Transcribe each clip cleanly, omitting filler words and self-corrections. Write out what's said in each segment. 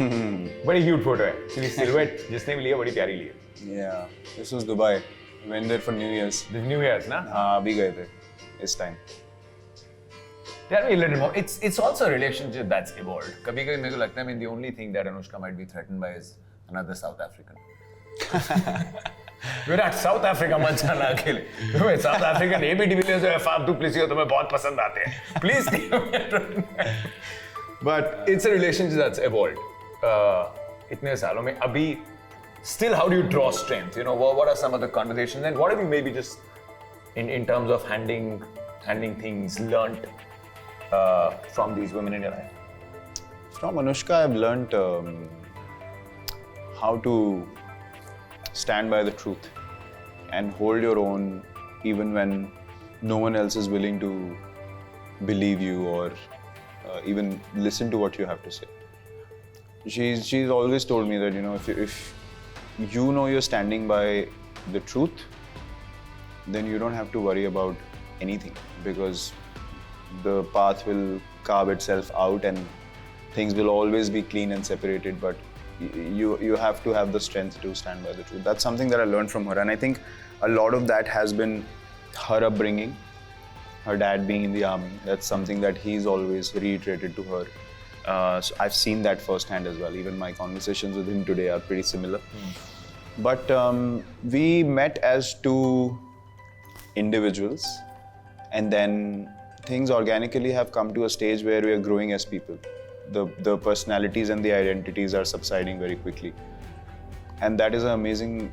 बड़ी cute photo है actually, silhouette जिसने भी लिया बड़ी प्यारी ली है। Yeah, this was Dubai. Went there for New Year's. New years ना? हाँ अभी गए थे इस time. Tell me a little more. It's also a relationship that's evolved. कभी-कभी मेरे को लगता है, I mean, the only thing that Anushka might be threatened by is another South African. Virat, south Africa मत जाना अकेले. तुम्हें साउथ अफ्रीकन एबी डिविलियर्स और फाफ डुप्लेसी हो तुम्हें बहुत पसंद आते हैं. Please But it's a relationship that's evolved. इतने सालों में अभी still how do you draw strength? You know, what are some of the conversations and what have you maybe just in terms of handling things learnt from these women in your life? From Anushka, I've learnt how to stand by the truth and hold your own even when no one else is willing to believe you or even listen to what you have to say. She's always told me that, you know, if you know you're standing by the truth, then you don't have to worry about anything because the path will carve itself out and things will always be clean and separated, but you have to have the strength to stand by the truth. That's something that I learned from her, and I think a lot of that has been her upbringing, her dad being in the army. That's something that he's always reiterated to her. So I've seen that firsthand as well. Even my conversations with him today are pretty similar. But we met as two individuals, and then things organically have come to a stage where we are growing as people. The personalities and the identities are subsiding very quickly, and that is an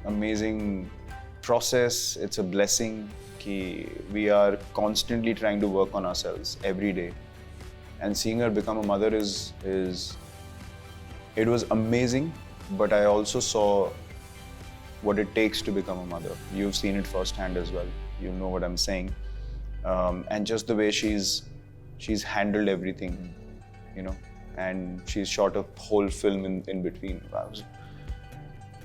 amazing process. It's a blessing that we are constantly trying to work on ourselves every day, and seeing her become a mother it was amazing. But I also saw what it takes to become a mother. You've seen it firsthand as well. You know what I'm saying, and just the way she's handled everything, you know, and she's shot a whole film in between.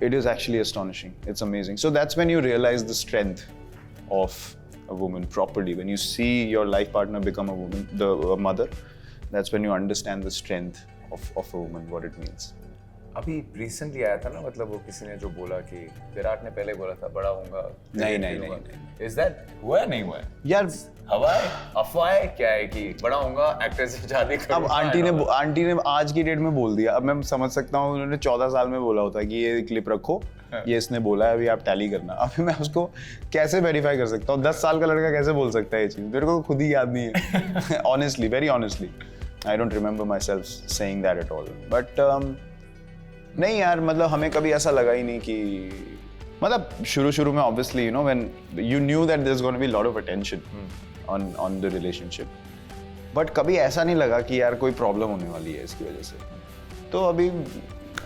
It is actually astonishing. It's amazing. So that's when you realize the strength of a woman properly. When you see your life partner become a mother, that's when you understand the strength of a woman, what it means. अभी recently आया था ना, मतलब वो किसी ने जो बोला कि विराट ने पहले बोला था बड़ा होऊंगा. नहीं. Is that हुआ नहीं हुआ? यार हवा है, अफवाह है, क्या है कि बड़ा होऊंगा, एक्टर से शादी करूंगा. अब आंटी ने आज की डेट में बोल दिया. अब मैं समझ सकता हूँ उन्होंने 14 साल में बोला होता कि ये क्लिप रखो, ये इसने बोला है, अभी आप टैली करना. अभी मैं उसको कैसे वेरीफाई कर सकता हूँ? 10 साल का लड़का कैसे बोल सकता है ये चीज़? मेरे को खुद ही याद नहीं है. Honestly, very honestly, I don't remember myself saying that at all. But नहीं यार, मतलब हमें कभी ऐसा लगा ही नहीं कि, मतलब शुरू में obviously, you know, when you knew that there's going to be a lot of attention on the relationship, but कभी ऐसा नहीं लगा कि यार कोई प्रॉब्लम होने वाली है इसकी वजह से. तो अभी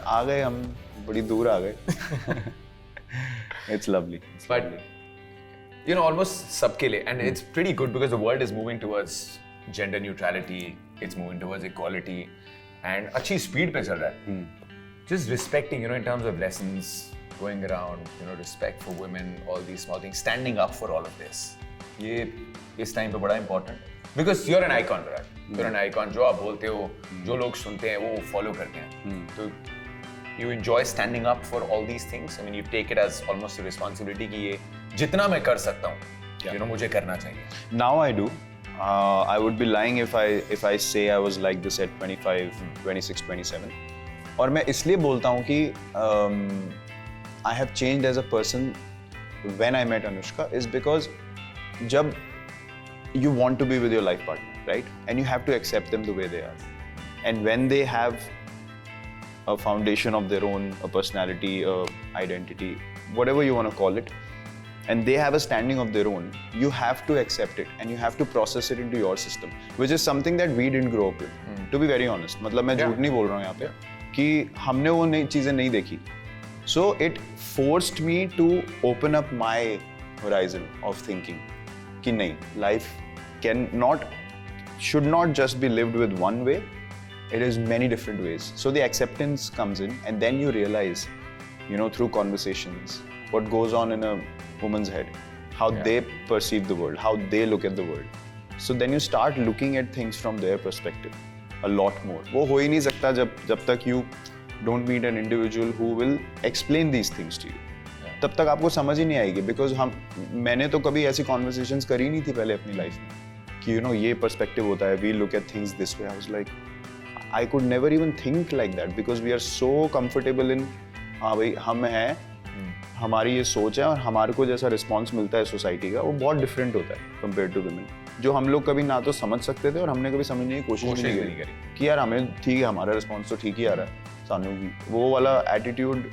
आ गए हम, बड़ी दूर आ गए. It's lovely. But you know, almost सबके लिए, and it's pretty good because the world is moving towards gender neutrality, it's moving towards equality, and अच्छी speed पे चल रहा है. Just respecting, you know, in terms of lessons going around, you know, respect for women, all these small things, standing up for all of this. ये इस time पे बड़ा important, because you're an icon, right? You're an icon. जो आप बोलते हो, जो लोग सुनते हैं, वो follow करते हैं. तो you enjoy standing up for all these things. I mean, you take it as almost a responsibility कि ये जितना मैं कर सकता हूँ, you know, मुझे करना चाहिए. Now I do. I would be lying if I say I was like this at 25, 26, 27. और मैं इसलिए बोलता हूँ कि I have changed as a person when I met Anushka is because जब you want to be with your life partner, right? And you have to accept them the way they are. And when they have a foundation of their own, a personality, a identity, whatever you want to call it, and they have a standing of their own, you have to accept it and you have to process it into your system, which is something that we didn't grow up with. To be very honest, मतलब मैं झूठ नहीं बोल रहा हूँ यहाँ पे कि हमने वो नई चीज़ें नहीं देखी. So it forced me to open up my horizon of thinking कि नहीं, life should not just be lived with one way. It is many different ways. So the acceptance comes in, and then you realize, you know, through conversations, what goes on in a woman's head, how they perceive the world, how they look at the world. So then you start looking at things from their perspective a lot more. वो हो ही नहीं सकता जब तक you don't meet an individual who will explain these things to you. तब तक आपको समझ ही नहीं आएगी, बिकॉज मैंने तो कभी ऐसी कॉन्वर्सेशंस करी नहीं थी पहले अपनी लाइफ में कि ये पर्सपेक्टिव होता है, we look at things this way. I was like I could never even think like that because we are so comfortable in हाँ भाई हम हैं, हमारी ये सोच है और हमारे को जैसा रिस्पॉन्स मिलता है सोसाइटी का वो बहुत डिफरेंट होता है कंपेयर टू वुमेन, जो हम लोग कभी ना तो समझ सकते थे और हमने कभी समझने की कोशिश भी नहीं करी कि यार हमें ठीक है, हमारा रिस्पॉन्स तो ठीक ही आ रहा है, सानू भी वो वाला attitude.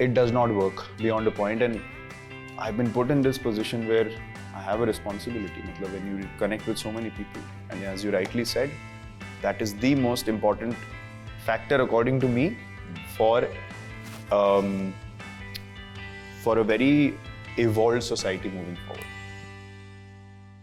It does not work beyond a point, and I've been put in this position where I have a responsibility. Matlab, when you connect with so many people, and as you rightly said, that is the most important factor according to me for a very evolved society moving forward.